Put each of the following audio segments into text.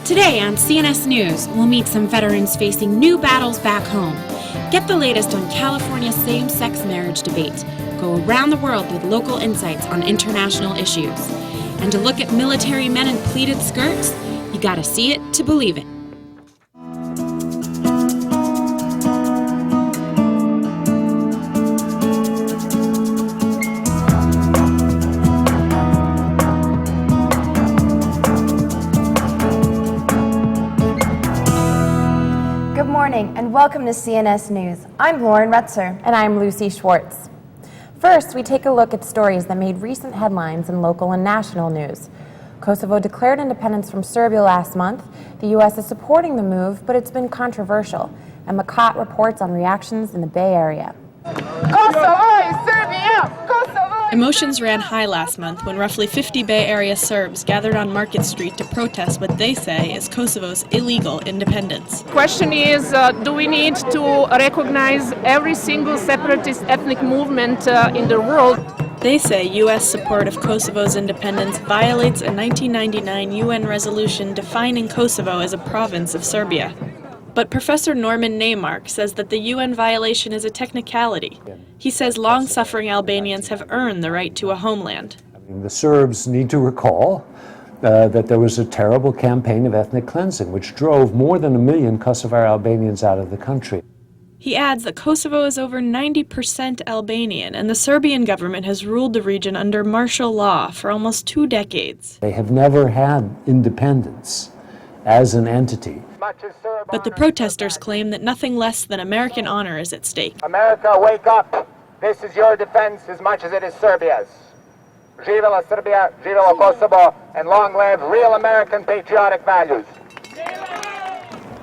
Today on CNS News, we'll meet some veterans facing new battles back home. Get the latest on California's same-sex marriage debate. Go around the world with local insights on international issues. And to look at military men in pleated skirts, you gotta see it to believe it. Good morning and welcome to CNS News. I'm Lauren Retzer. And I'm Lucy Schwartz. First, we take a look at stories that made recent headlines in local and national news. Kosovo declared independence from Serbia last month. The U.S. is supporting the move, but it's been controversial. And McCott reports on reactions in the Bay Area. Kosovo, Serbia! Kosovo! Emotions ran high last month when roughly 50 Bay Area Serbs gathered on Market Street to protest what they say is Kosovo's illegal independence. Question is, do we need to recognize every single separatist ethnic movement in the world? They say U.S. support of Kosovo's independence violates a 1999 UN resolution defining Kosovo as a province of Serbia. But Professor Norman Neymark says that the UN violation is a technicality. He says long-suffering Albanians have earned the right to a homeland. The Serbs need to recall that there was a terrible campaign of ethnic cleansing, which drove more than 1 million Kosovar Albanians out of the country. He adds that Kosovo is over 90% Albanian, and the Serbian government has ruled the region under martial law for almost 2 decades. They have never had independence as an entity. But the protesters claim that nothing less than American honor is at stake. America, wake up! This is your defense as much as it is Serbia's. Živela Serbia, živelo Kosovo, and long live real American patriotic values.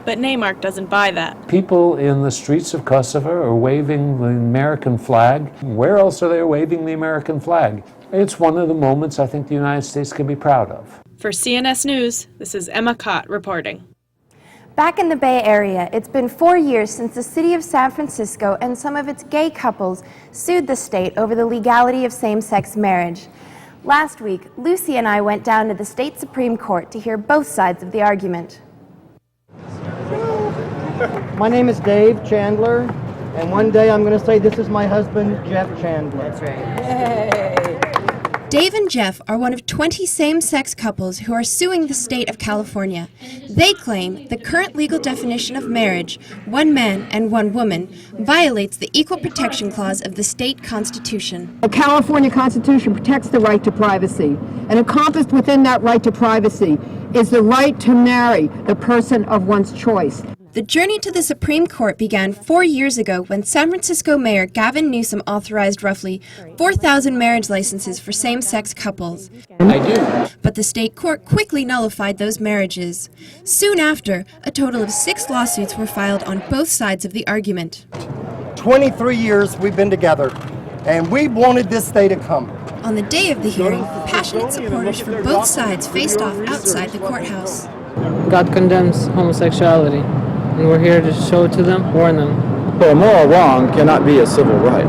But Neymark doesn't buy that. People in the streets of Kosovo are waving the American flag. Where else are they waving the American flag? It's one of the moments I think the United States can be proud of. For CNS News, this is Emma Cott reporting. Back in the Bay Area, it's been 4 years since the city of San Francisco and some of its gay couples sued the state over the legality of same-sex marriage. Last week, Lucy and I went down to the state Supreme Court to hear both sides of the argument. My name is Dave Chandler, and one day I'm going to say this is my husband, Jeff Chandler. That's right. Yay! Dave and Jeff are one of 20 same-sex couples who are suing the state of California. They claim the current legal definition of marriage, one man and one woman, violates the Equal Protection Clause of the state constitution. The California Constitution protects the right to privacy, and encompassed within that right to privacy is the right to marry the person of one's choice. The journey to the Supreme Court began 4 years ago when San Francisco Mayor Gavin Newsom authorized roughly 4,000 marriage licenses for same-sex couples. I do. But the state court quickly nullified those marriages. Soon after, a total of 6 lawsuits were filed on both sides of the argument. 23 years we've been together, and we wanted this day to come. On the day of the hearing, passionate supporters from both sides faced off outside the courthouse. God condemns homosexuality, and we're here to show it to them, warn them. But a moral wrong cannot be a civil right.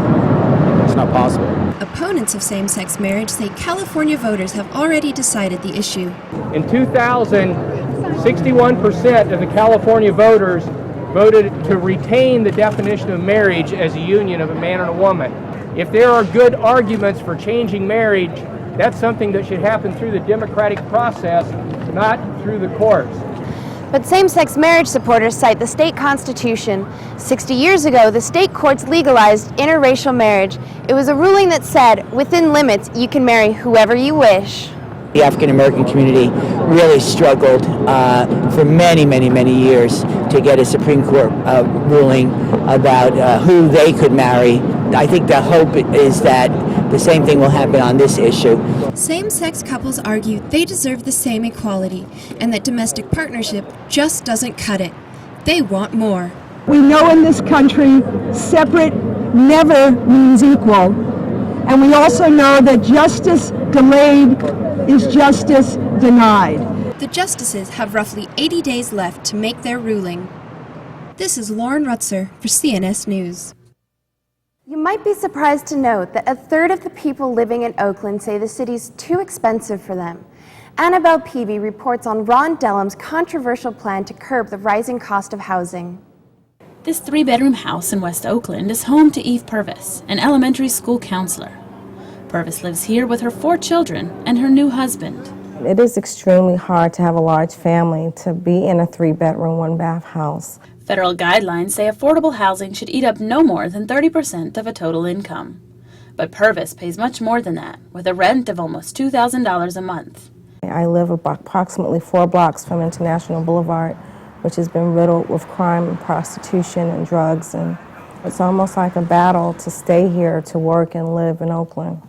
It's not possible. Opponents of same-sex marriage say California voters have already decided the issue. In 2000, 61% of the California voters voted to retain the definition of marriage as a union of a man and a woman. If there are good arguments for changing marriage, that's something that should happen through the democratic process, not through the courts. But same-sex marriage supporters cite the state constitution. 60 years ago, the state courts legalized interracial marriage. It was a ruling that said, within limits, you can marry whoever you wish. The African American community really struggled for many years to get a Supreme Court ruling about who they could marry. I think the hope is that the same thing will happen on this issue. Same-sex couples argue they deserve the same equality and that domestic partnership just doesn't cut it. They want more. We know in this country, separate never means equal. And we also know that justice delayed is justice denied. The justices have roughly 80 days left to make their ruling. This is Lauren Rutzer for CNS News. You might be surprised to note that a third of the people living in Oakland say the city's too expensive for them. Annabelle Peavy reports on Ron Dellum's controversial plan to curb the rising cost of housing. This 3-bedroom house in West Oakland is home to Eve Purvis, an elementary school counselor. Purvis lives here with her 4 children and her new husband. It is extremely hard to have a large family to be in a 3-bedroom, 1-bath house. Federal guidelines say affordable housing should eat up no more than 30% of a total income. But Purvis pays much more than that, with a rent of almost $2,000 a month. I live approximately 4 blocks from International Boulevard, which has been riddled with crime and prostitution and drugs, and it's almost like a battle to stay here, to work and live in Oakland.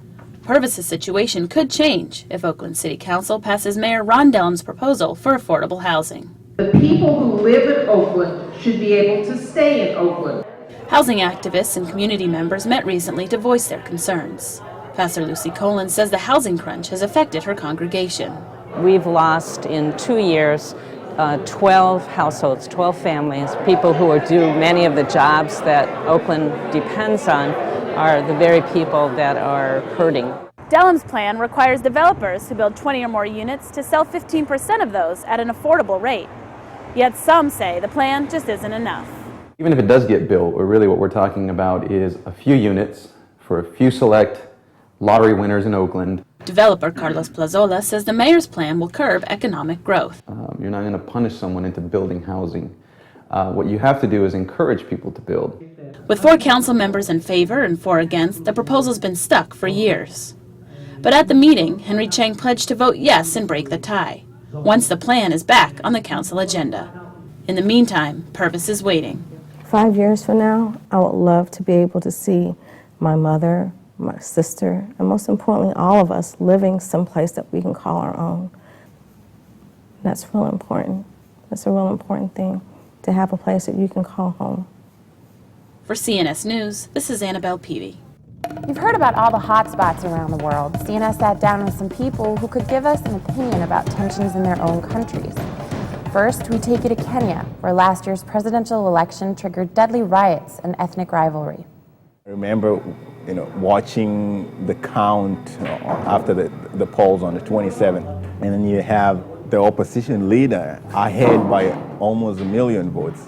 Purvis's situation could change if Oakland City Council passes Mayor Ron Dellum's proposal for affordable housing. The people who live in Oakland should be able to stay in Oakland. Housing activists and community members met recently to voice their concerns. Pastor Lucy Colin says the housing crunch has affected her congregation. We've lost in 2 years 12 households, 12 families. People who are due many of the jobs that Oakland depends on are the very people that are hurting. Dellum's plan requires developers who build 20 or more units to sell 15% of those at an affordable rate. Yet some say the plan just isn't enough. Even if it does get built, really what we're talking about is a few units for a few select lottery winners in Oakland. Developer Carlos Plazola says the mayor's plan will curb economic growth. You're not going to punish someone into building housing. What you have to do is encourage people to build. With 4 council members in favor and 4 against, the proposal's been stuck for years. But at the meeting, Henry Chang pledged to vote yes and break the tie, once the plan is back on the council agenda. In the meantime, Purvis is waiting. 5 years from now, I would love to be able to see my mother, my sister, and most importantly, all of us living someplace that we can call our own. That's real important. That's a real important thing, to have a place that you can call home. For CNS News, this is Annabelle Peavy. You've heard about all the hot spots around the world. CNS sat down with some people who could give us an opinion about tensions in their own countries. First, we take you to Kenya, where last year's presidential election triggered deadly riots and ethnic rivalry. I remember, watching the count after the polls on the 27th, and then you have the opposition leader ahead by almost 1 million votes.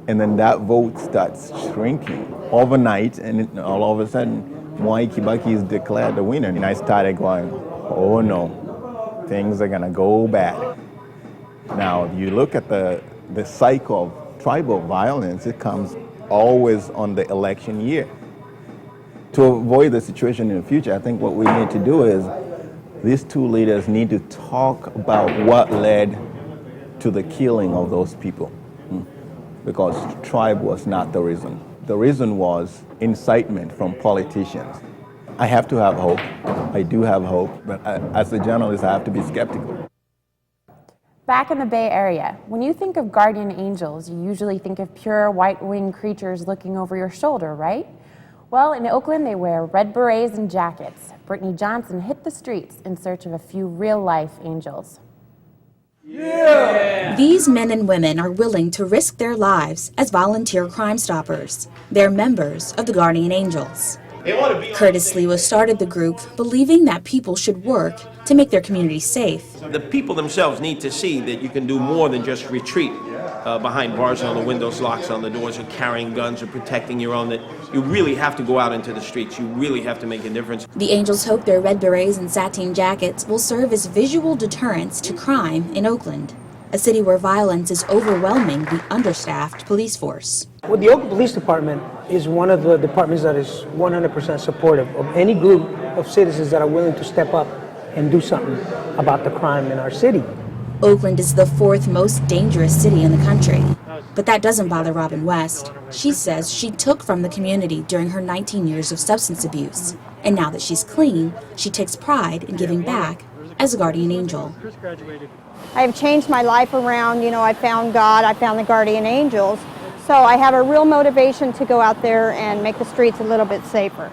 And then that vote starts shrinking overnight, and all of a sudden, Mwai Kibaki is declared the winner. And I started going, oh no, things are gonna go bad. Now, if you look at the cycle of tribal violence, it comes always on the election year. To avoid the situation in the future, I think what we need to do is these 2 leaders need to talk about what led to the killing of those people. Because tribe was not the reason. The reason was incitement from politicians. I have to have hope. I do have hope, but as a journalist, I have to be skeptical. Back in the Bay Area, when you think of guardian angels, you usually think of pure white-winged creatures looking over your shoulder, right? Well, in Oakland, they wear red berets and jackets. Brittany Johnson hit the streets in search of a few real-life angels. Yeah. These men and women are willing to risk their lives as volunteer Crime Stoppers. They're members of the Guardian Angels. Curtis Lewa started the group believing that people should work to make their community safe. The people themselves need to see that you can do more than just retreat behind bars on the windows, locks on the doors, or carrying guns or protecting your own, that you really have to go out into the streets. You really have to make a difference. The Angels hope their red berets and sateen jackets will serve as visual deterrents to crime in Oakland, a city where violence is overwhelming the understaffed police force. Well, the Oakland Police Department is one of the departments that is 100% supportive of any group of citizens that are willing to step up and do something about the crime in our city. Oakland is the 4th most dangerous city in the country. But that doesn't bother Robin West. She says she took from the community during her 19 years of substance abuse. And now that she's clean, she takes pride in giving back as a guardian angel. I have changed my life around. I found God, I found the guardian angels. So I have a real motivation to go out there and make the streets a little bit safer.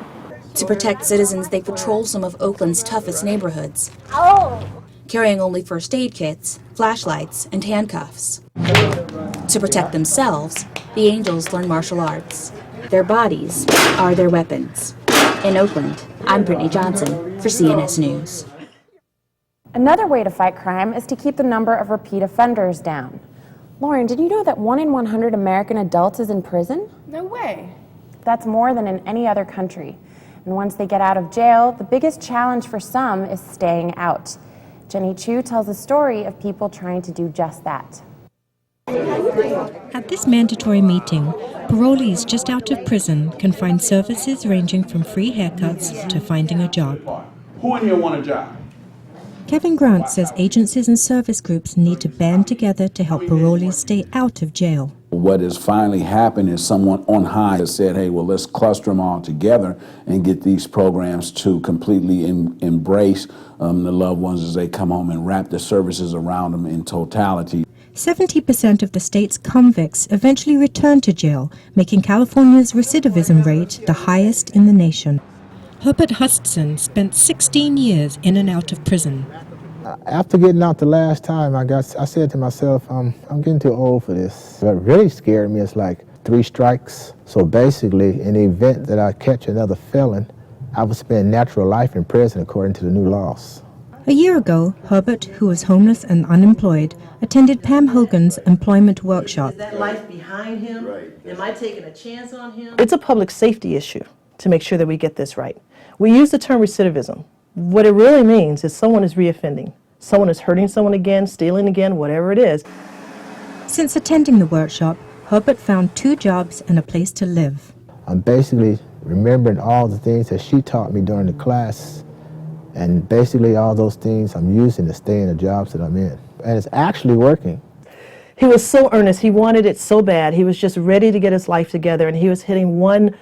To protect citizens, they patrol some of Oakland's toughest neighborhoods, carrying only first aid kits, flashlights, and handcuffs. To protect themselves, the Angels learn martial arts. Their bodies are their weapons. In Oakland, I'm Brittany Johnson for CNS News. Another way to fight crime is to keep the number of repeat offenders down. Lauren, did you know that 1 in 100 American adults is in prison? No way. That's more than in any other country. And once they get out of jail, the biggest challenge for some is staying out. Jenny Chu tells a story of people trying to do just that. At this mandatory meeting, parolees just out of prison can find services ranging from free haircuts to finding a job. Who in here want a job? Kevin Grant says agencies and service groups need to band together to help parolees stay out of jail. What has finally happened is someone on high has said, hey, well, let's cluster them all together and get these programs to completely embrace the loved ones as they come home and wrap the services around them in totality. 70% of the state's convicts eventually return to jail, making California's recidivism rate the highest in the nation. Herbert Huston spent 16 years in and out of prison. After getting out the last time, I said to myself, I'm getting too old for this. What really scared me is like 3 strikes. So basically, in the event that I catch another felon, I would spend natural life in prison according to the new laws. A year ago, Herbert, who was homeless and unemployed, attended Pam Hogan's employment workshop. Is that life behind him? Right. Am I taking a chance on him? It's a public safety issue to make sure that we get this right. We use the term recidivism. What it really means is someone is reoffending. Someone is hurting someone again, stealing again, whatever it is. Since attending the workshop, Herbert found 2 jobs and a place to live. I'm basically remembering all the things that she taught me during the class, and basically all those things I'm using to stay in the jobs that I'm in. And it's actually working. He was so earnest. He wanted it so bad. He was just ready to get his life together, and he was hitting one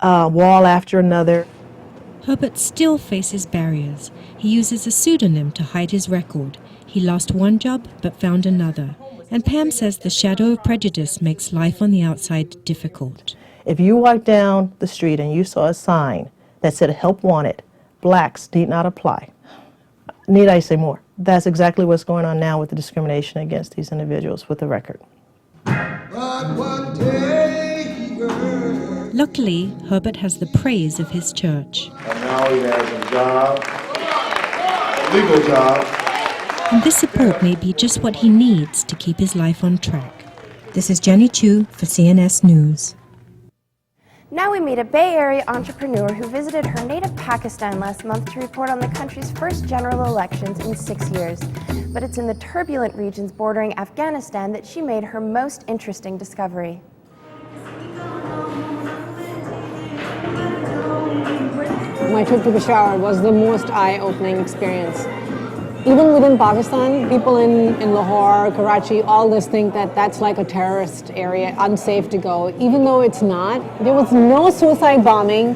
wall after another. Herbert still faces barriers. He uses a pseudonym to hide his record. He lost one job but found another. And Pam says the shadow of prejudice makes life on the outside difficult. If you walked down the street and you saw a sign that said help wanted, blacks need not apply. Need I say more? That's exactly what's going on now with the discrimination against these individuals with the record. Luckily, Herbert has the praise of his church. And now he has a job, a legal job. And this support may be just what he needs to keep his life on track. This is Jenny Chu for CNS News. Now we meet a Bay Area entrepreneur who visited her native Pakistan last month to report on the country's first general elections in 6 years. But it's in the turbulent regions bordering Afghanistan that she made her most interesting discovery. My trip to Peshawar was the most eye-opening experience. Even within Pakistan, people in Lahore, Karachi, all this think that that's like a terrorist area, unsafe to go, even though it's not. There was no suicide bombing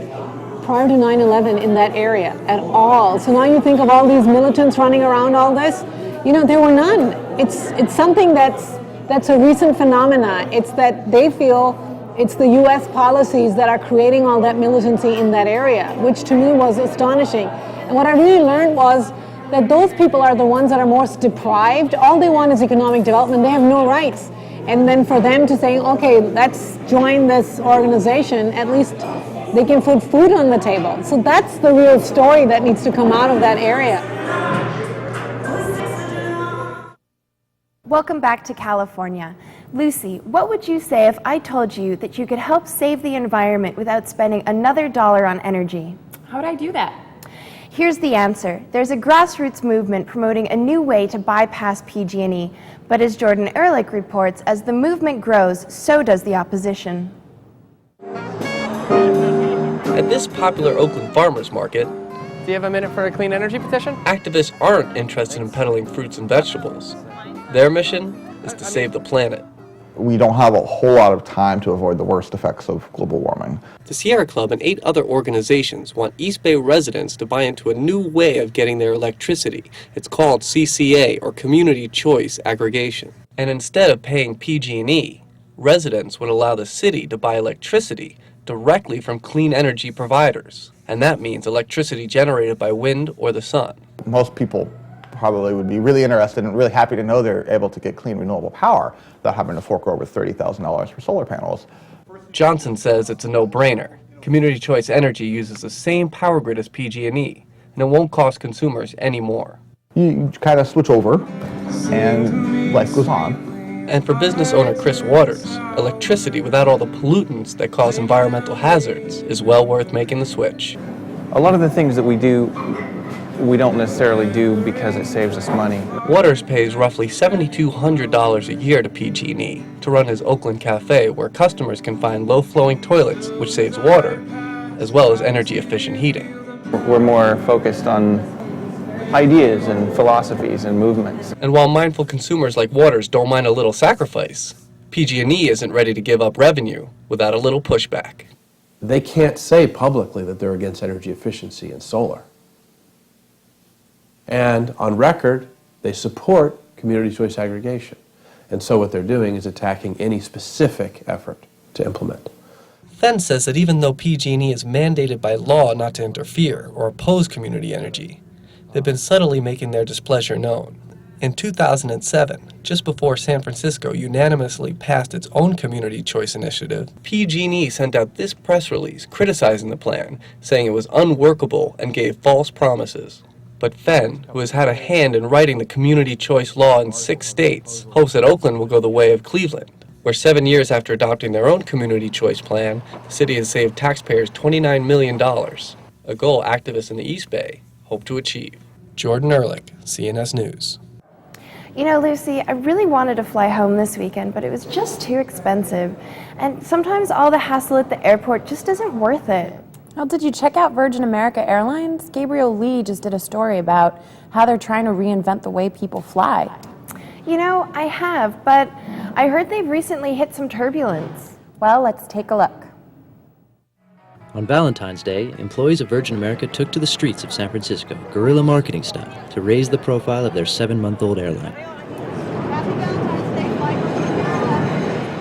prior to 9/11 in that area at all. So now you think of all these militants running around all this, you know, there were none. It's something that's a recent phenomena. It's that they feel it's the U.S. policies that are creating all that militancy in that area, which to me was astonishing. And what I really learned was that those people are the ones that are most deprived. All they want is economic development. They have no rights. And then for them to say, okay, let's join this organization, at least they can put food on the table. So that's the real story that needs to come out of that area. Welcome back to California. Lucy, what would you say if I told you that you could help save the environment without spending another dollar on energy? How would I do that? Here's the answer. There's a grassroots movement promoting a new way to bypass PG&E. But as Jordan Ehrlich reports, as the movement grows, so does the opposition. At this popular Oakland farmers market, do you have a minute for a clean energy petition? Activists aren't interested in peddling fruits and vegetables. Their mission is to save the planet. We don't have a whole lot of time to avoid the worst effects of global warming. The Sierra Club and 8 other organizations want East Bay residents to buy into a new way of getting their electricity. It's called CCA, or Community Choice Aggregation. And instead of paying PG&E, residents would allow the city to buy electricity directly from clean energy providers. And that means electricity generated by wind or the sun. Most people probably would be really interested and really happy to know they're able to get clean renewable power without having to fork over $30,000 for solar panels. Johnson says it's a no-brainer. Community Choice Energy uses the same power grid as PG&E, and it won't cost consumers any more. You kind of switch over and life goes on. And for business owner Chris Waters, electricity without all the pollutants that cause environmental hazards is well worth making the switch. A lot of the things that we do, we don't necessarily do because it saves us money. Waters pays roughly $7,200 a year to PG&E to run his Oakland cafe, where customers can find low-flowing toilets, which saves water, as well as energy-efficient heating. We're more focused on ideas and philosophies and movements. And while mindful consumers like Waters don't mind a little sacrifice, PG&E isn't ready to give up revenue without a little pushback. They can't say publicly that they're against energy efficiency and solar. And on record, they support community choice aggregation. And so what they're doing is attacking any specific effort to implement. Fenn says that even though PG&E is mandated by law not to interfere or oppose community energy, they've been subtly making their displeasure known. In 2007, just before San Francisco unanimously passed its own community choice initiative, PG&E sent out this press release criticizing the plan, saying it was unworkable and gave false promises. But Fenn, who has had a hand in writing the community choice law in 6 states, hopes that Oakland will go the way of Cleveland, where 7 years after adopting their own community choice plan, the city has saved taxpayers $29 million, a goal activists in the East Bay hope to achieve. Jordan Ehrlich, CNS News. You know, Lucy, I really wanted to fly home this weekend, but it was just too expensive. And sometimes all the hassle at the airport just isn't worth it. Well, did you check out Virgin America Airlines? Gabriel Lee just did a story about how they're trying to reinvent the way people fly. You know, I have, but I heard they've recently hit some turbulence. Well, let's take a look. On Valentine's Day, employees of Virgin America took to the streets of San Francisco, guerrilla marketing style, to raise the profile of their 7-month-old airline.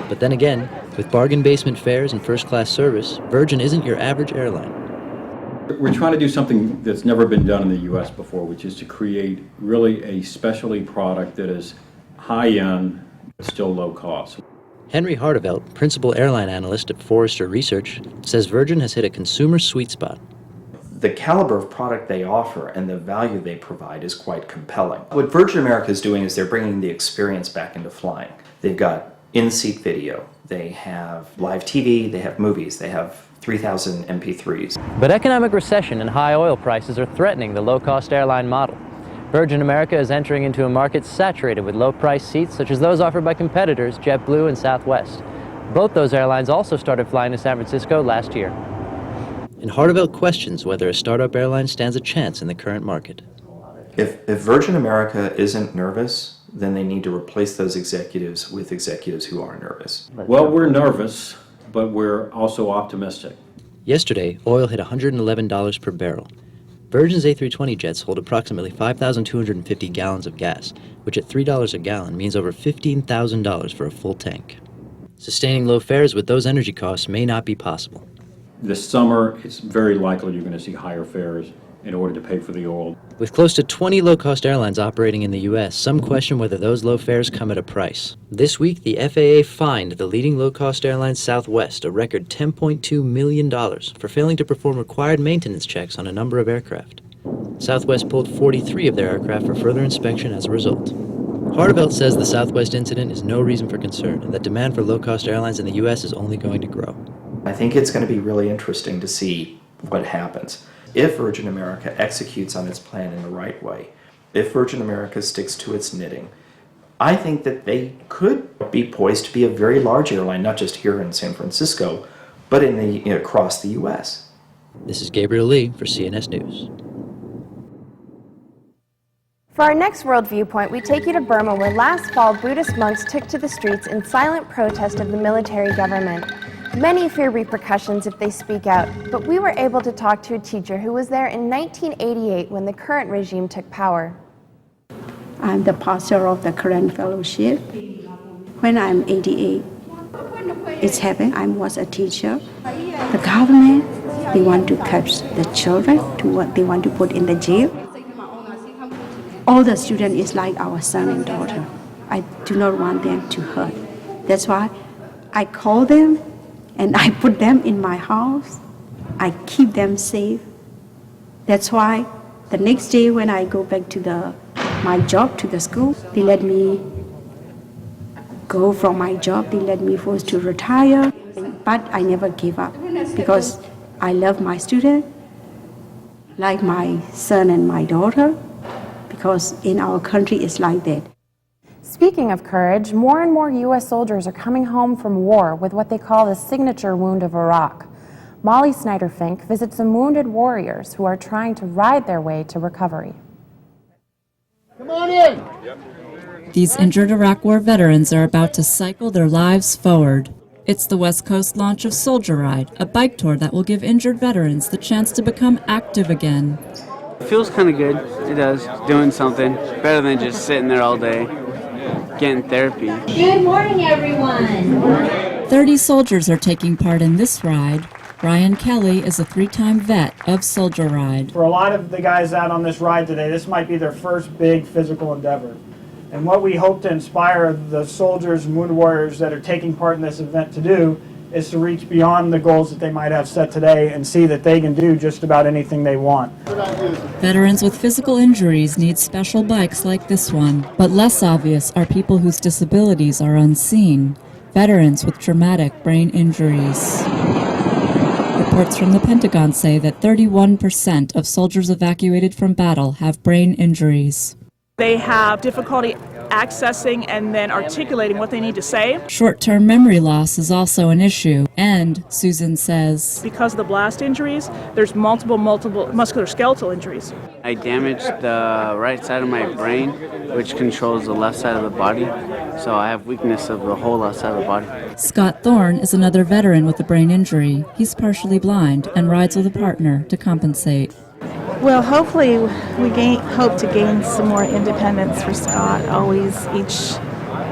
But then again, with bargain basement fares and first-class service, Virgin isn't your average airline. We're trying to do something that's never been done in the U.S. before, which is to create really a specialty product that is high-end, but still low cost. Henry Hardevelt, principal airline analyst at Forrester Research, says Virgin has hit a consumer sweet spot. The caliber of product they offer and the value they provide is quite compelling. What Virgin America is doing is they're bringing the experience back into flying. They've got in-seat video, they have live TV, they have movies, they have 3,000 MP3s. But economic recession and high oil prices are threatening the low-cost airline model. Virgin America is entering into a market saturated with low-priced seats such as those offered by competitors JetBlue and Southwest. Both those airlines also started flying to San Francisco last year. And Hardevelt questions whether a startup airline stands a chance in the current market. If Virgin America isn't nervous, then they need to replace those executives with executives who are nervous. Well, we're nervous, but we're also optimistic. Yesterday, oil hit $111 per barrel. Virgin's A320 jets hold approximately 5,250 gallons of gas, which at $3 a gallon means over $15,000 for a full tank. Sustaining low fares with those energy costs may not be possible. This summer, it's very likely you're going to see higher fares in order to pay for the oil. With close to 20 low-cost airlines operating in the U.S., some question whether those low fares come at a price. This week, the FAA fined the leading low-cost airline Southwest a record $10.2 million for failing to perform required maintenance checks on a number of aircraft. Southwest pulled 43 of their aircraft for further inspection as a result. Hardevelt says the Southwest incident is no reason for concern and that demand for low-cost airlines in the U.S. is only going to grow. I think it's going to be really interesting to see what happens. If Virgin America executes on its plan in the right way, if Virgin America sticks to its knitting, I think that they could be poised to be a very large airline, not just here in San Francisco, but across the U.S. This is Gabriel Lee for CNS News. For our next World Viewpoint, we take you to Burma, where last fall Buddhist monks took to the streets in silent protest of the military government. Many fear repercussions if they speak out, but we were able to talk to a teacher who was there in 1988 when the current regime took power. I'm the pastor of the current fellowship. When I'm 88, it's happened, I was a teacher. The government, they want to catch the children, they want to put in the jail. All the students is like our son and daughter. I do not want them to hurt. That's why I call them and I put them in my house. I keep them safe. That's why the next day when I go back to the my job to the school. They let me go from my job. They let me forced to retire. But I never gave up because I love my student, like my son and my daughter, because in our country it's like that. Speaking of courage, more and more U.S. soldiers are coming home from war with what they call the signature wound of Iraq. Molly Snyder-Fink visits some wounded warriors who are trying to ride their way to recovery. Come on in! These injured Iraq War veterans are about to cycle their lives forward. It's the West Coast launch of Soldier Ride, a bike tour that will give injured veterans the chance to become active again. It feels kind of good. It does. Doing something. Better than just sitting there all day, getting therapy. Good morning, everyone. 30 soldiers are taking part in this ride. Brian Kelly is a 3-time vet of Soldier Ride. For a lot of the guys out on this ride today, this might be their first big physical endeavor. And what we hope to inspire the soldiers and wounded warriors that are taking part in this event to do is to reach beyond the goals that they might have set today and see that they can do just about anything they want. Veterans with physical injuries need special bikes like this one, but less obvious are people whose disabilities are unseen. Veterans with traumatic brain injuries. Reports from the Pentagon say that 31% of soldiers evacuated from battle have brain injuries. They have difficulty accessing and then articulating what they need to say. Short-term memory loss is also an issue, and Susan says, because of the blast injuries, there's multiple musculoskeletal injuries. I damaged the right side of my brain, which controls the left side of the body, so I have weakness of the whole left side of the body. Scott Thorne is another veteran with a brain injury. He's partially blind and rides with a partner to compensate. Well, hopefully we hope to gain some more independence for Scott. Always each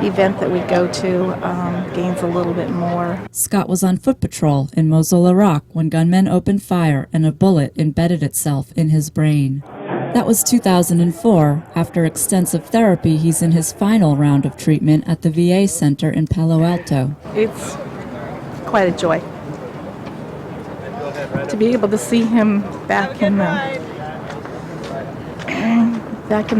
event that we go to gains a little bit more. Scott was on foot patrol in Mosul, Iraq, when gunmen opened fire and a bullet embedded itself in his brain. That was 2004. After extensive therapy, he's in his final round of treatment at the VA center in Palo Alto. It's quite a joy to be able to see him back in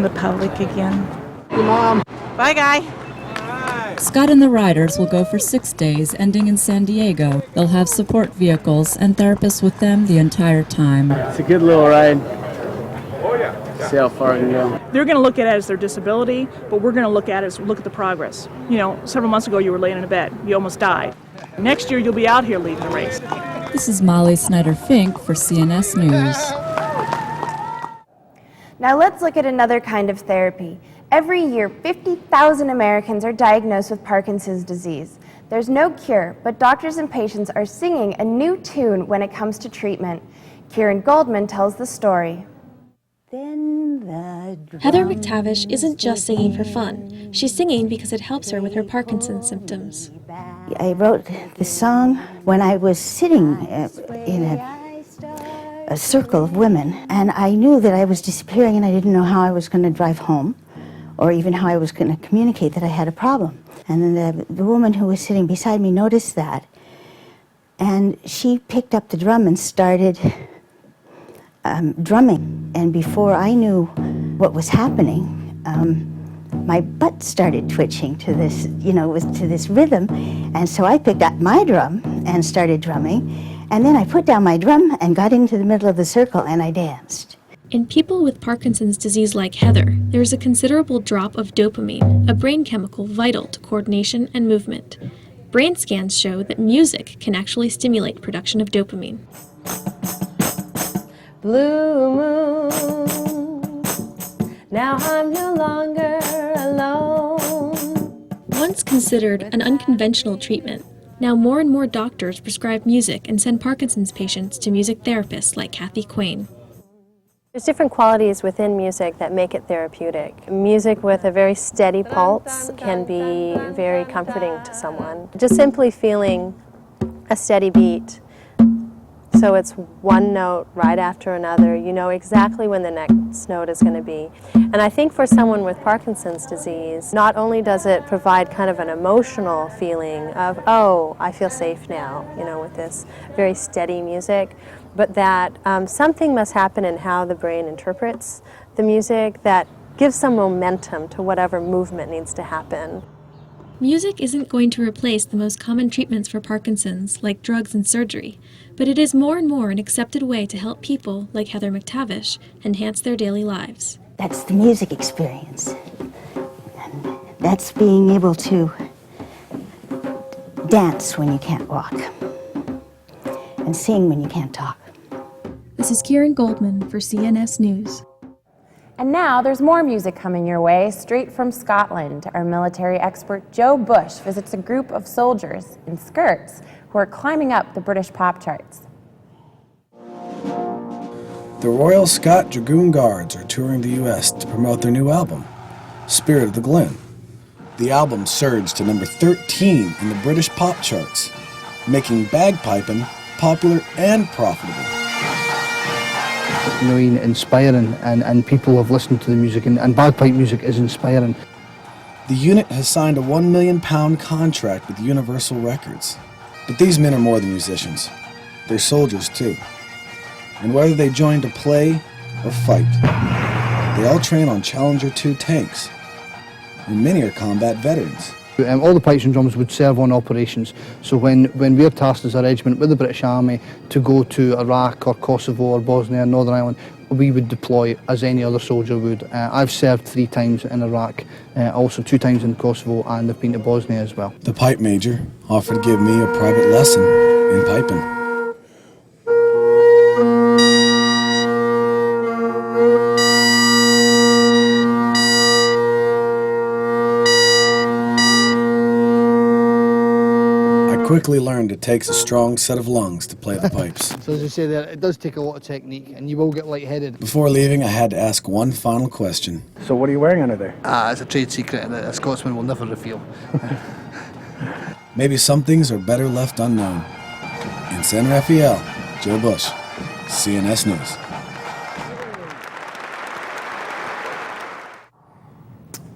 the public again. Hey, Mom. Bye, Guy. Scott and the riders will go for 6 days, ending in San Diego. They'll have support vehicles and therapists with them the entire time. It's a good little ride. See how far I can go. They're going to look at it as their disability, but we're going to look at it as look at the progress. You know, several months ago you were laying in a bed. You almost died. Next year you'll be out here leading the race. This is Molly Snyder-Fink for CNS News. Now let's look at another kind of therapy. Every year, 50,000 Americans are diagnosed with Parkinson's disease. There's no cure, but doctors and patients are singing a new tune when it comes to treatment. Kieran Goldman tells the story. Heather McTavish isn't just singing for fun. She's singing because it helps her with her Parkinson's symptoms. I wrote this song when I was sitting in a circle of women, and I knew that I was disappearing and I didn't know how I was going to drive home or even how I was going to communicate that I had a problem. And then the woman who was sitting beside me noticed that, and she picked up the drum and started drumming. And before I knew what was happening, my butt started twitching to this, to this rhythm. And so I picked up my drum and started drumming. And then I put down my drum and got into the middle of the circle and I danced. In people with Parkinson's disease like Heather, there is a considerable drop of dopamine, a brain chemical vital to coordination and movement. Brain scans show that music can actually stimulate production of dopamine. Blue moon, now I'm no longer alone. Once considered an unconventional treatment, now more and more doctors prescribe music and send Parkinson's patients to music therapists like Kathy Quain. There's different qualities within music that make it therapeutic. Music with a very steady pulse can be very comforting to someone. Just simply feeling a steady beat, so it's one note right after another. You know exactly when the next note is going to be. And I think for someone with Parkinson's disease, not only does it provide kind of an emotional feeling of, oh, I feel safe now, with this very steady music, but that something must happen in how the brain interprets the music that give some momentum to whatever movement needs to happen. Music isn't going to replace the most common treatments for Parkinson's, like drugs and surgery, but it is more and more an accepted way to help people, like Heather McTavish, enhance their daily lives. That's the music experience. And that's being able to dance when you can't walk and sing when you can't talk. This is Kieran Goldman for CNS News. And now there's more music coming your way, straight from Scotland. Our military expert Joe Bush visits a group of soldiers in skirts who are climbing up the British pop charts. The Royal Scot Dragoon Guards are touring the U.S. to promote their new album, Spirit of the Glen. The album surged to number 13 in the British pop charts, making bagpiping popular and profitable. Inspiring, and people have listened to the music, and bagpipe music is inspiring. The unit has signed a £1 million contract with Universal Records. But these men are more than musicians. They're soldiers too. And whether they join to play or fight, they all train on Challenger 2 tanks. And many are combat veterans. All the pipes and drums would serve on operations. So when we're tasked as a regiment with the British Army to go to Iraq or Kosovo or Bosnia or Northern Ireland, we would deploy as any other soldier would. I've served 3 times in Iraq, also 2 times in Kosovo, and I've been to Bosnia as well. The pipe major offered to give me a private lesson in piping. Quickly learned it takes a strong set of lungs to play the pipes. So as you say there, it does take a lot of technique, and you will get lightheaded. Before leaving, I had to ask one final question. So what are you wearing under there? It's a trade secret that a Scotsman will never reveal. Maybe some things are better left unknown. In San Rafael, Joe Bush, CNS News.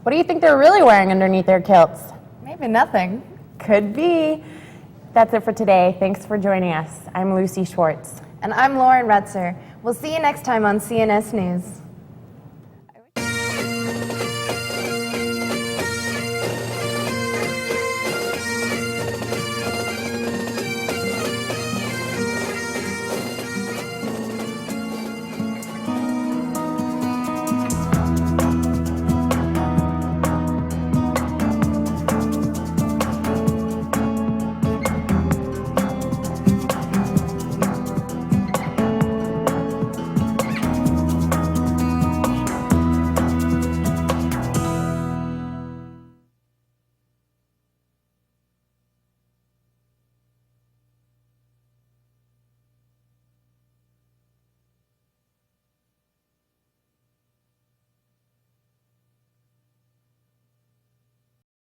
What do you think they're really wearing underneath their kilts? Maybe nothing. Could be. That's it for today. Thanks for joining us. I'm Lucy Schwartz. And I'm Lauren Retzer. We'll see you next time on CNS News.